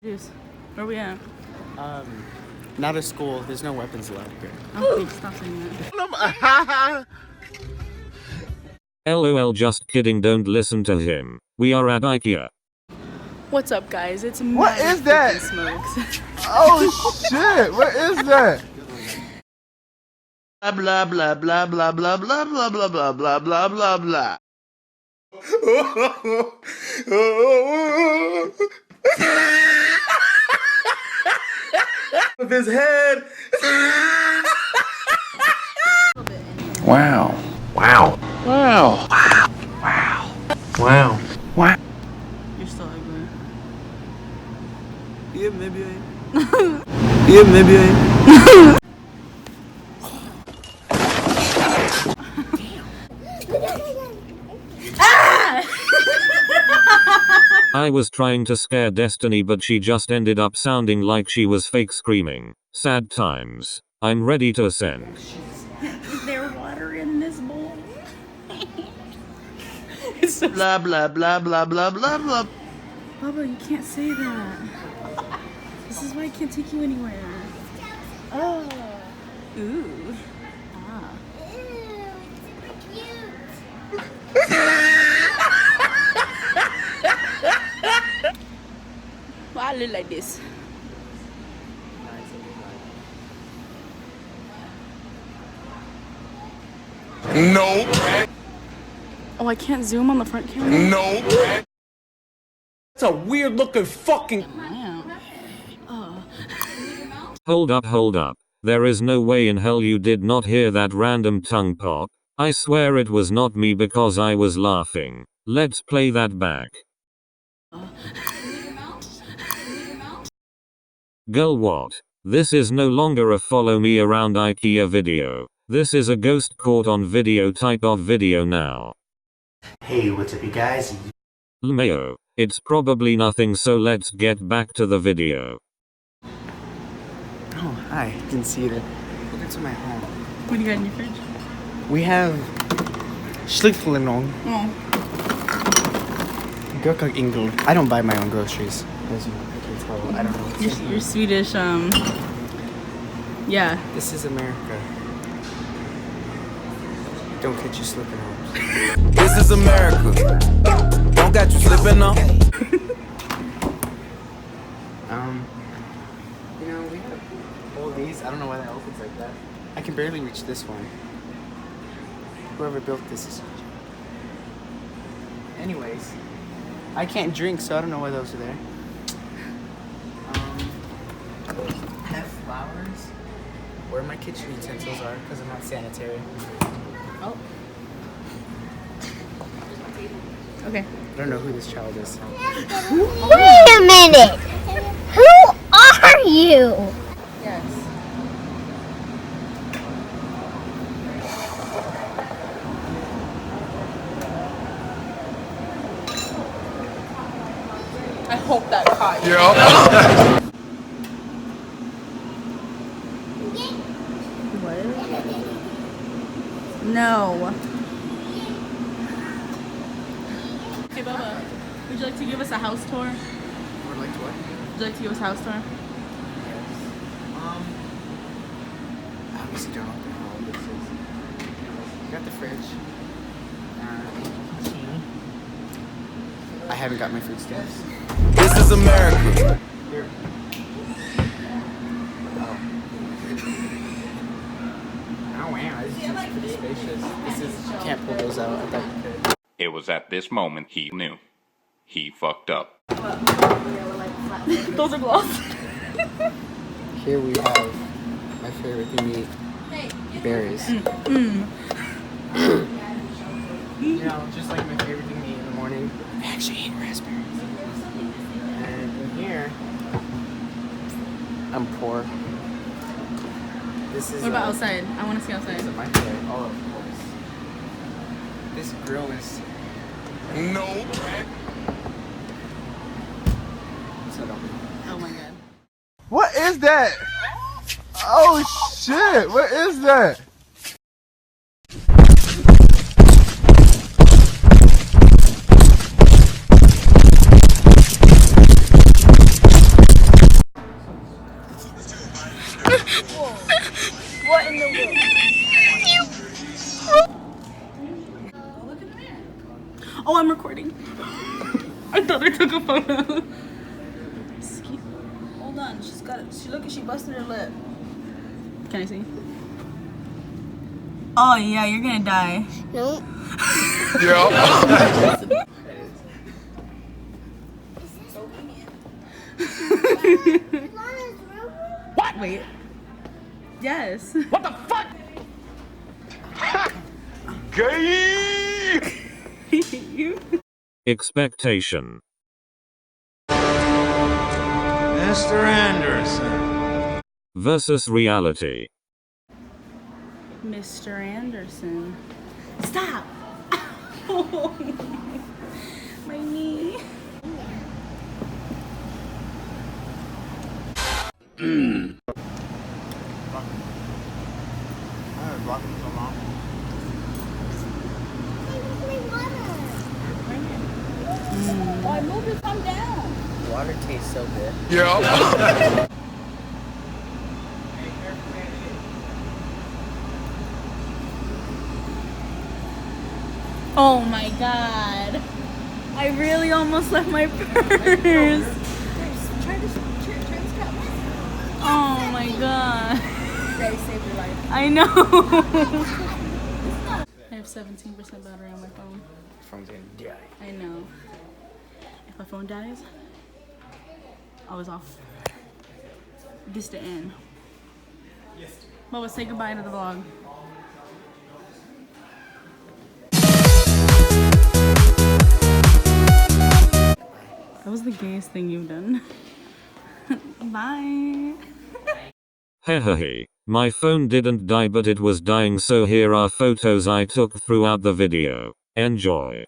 Juice. Where we at? Not a school. There's no weapons allowed here. Oh, please stop saying that. LOL, just kidding, don't listen to him. We are at IKEA. What's up, guys? It's What is that? Smokes. Oh shit! What is that? Blah blah blah blah blah blah blah blah blah blah blah blah blah. With his head. Wow! Wow! Wow! Wow! Wow! Wow! You're still ugly. Yeah, maybe I. Yeah, maybe I. I was trying to scare Destiny, but she just ended up sounding like she was fake screaming. Sad times. I'm ready to ascend. Is there water in this bowl? Blah blah blah blah blah blah blah. Bubba, you can't say that. This is why I can't take you anywhere. Oh. Ooh. Ah. Why I look like this? No! Oh, I can't zoom on the front camera? No! That's a weird looking fucking. Wow. Oh. Hold up. There is no way in hell you did not hear that random tongue pop. I swear it was not me because I was laughing. Let's play that back. Girl, what? This is no longer a follow me around IKEA video. This is a ghost caught on video type of video now. Hey, what's up, you guys? LMAO. It's probably nothing, so let's get back to the video. Oh, hi. Didn't see you there. Welcome to my home. What do you got in your fridge? We have Schlichtlinong. Oh. Gurkha Ingel. I don't buy my own groceries. As you can tell, I don't know what's in You're here. Swedish, yeah. This is America. Don't catch you slipping up. This is America. Don't got you slipping up. You know, we have all these. I don't know why that opens like that. I can barely reach this one. Whoever built this is. Anyways, I can't drink, so I don't know why those are there. Have flowers. Where my kitchen utensils are, because I'm not sanitary. Oh. Okay. I don't know who this child is. Wait a minute! Who are you? Yes. I hope that caught you. What? No. Okay, Bubba, would you like to give us a house tour? Would like to what? Would you like to give us a house tour? I obviously don't know how old this is. You got the fridge. Tea. I haven't got my food stamps. This is America. Here. Oh wow, this is pretty spacious. This is, you can't pull those out. I thought you could. It was at this moment he knew. He fucked up. Those are gloves. Here we have my favorite thing to eat. Berries. You know, just like my favorite thing to eat in the morning. I actually eat raspberries. And in here, I'm poor. This is What about outside? I want to see outside. This is a microwave. Oh, of course. This grill is. No! So don't. Oh my god. What is that? Oh shit! What is that? took a photo. Hold on, she busted her lip. Can I see? Oh yeah, you're gonna die. No. What? Wait. Yes. What the fuck? Gay! Expectation. Mr. Anderson. Versus reality. Mr. Anderson. Stop! My knee. Why move it? Come down. Water tastes so good. Yeah. Oh my god. I really almost left my purse. Oh my god. They saved your life. I know. I have 17% battery on my phone. Phone's gonna die. I know. If my phone dies, I was off. This to end. But let's say goodbye to the vlog. That was the gayest thing you've done. Bye. Hehehe. My phone didn't die but it was dying, so here are photos I took throughout the video. Enjoy.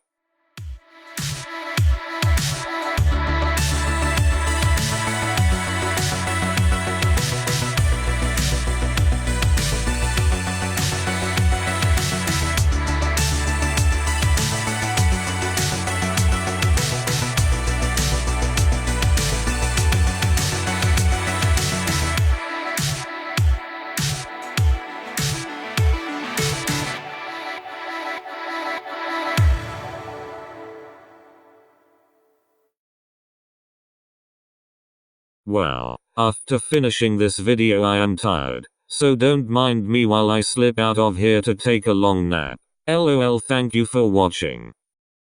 Well, after finishing this video I am tired, so don't mind me while I slip out of here to take a long nap. LOL, thank you for watching.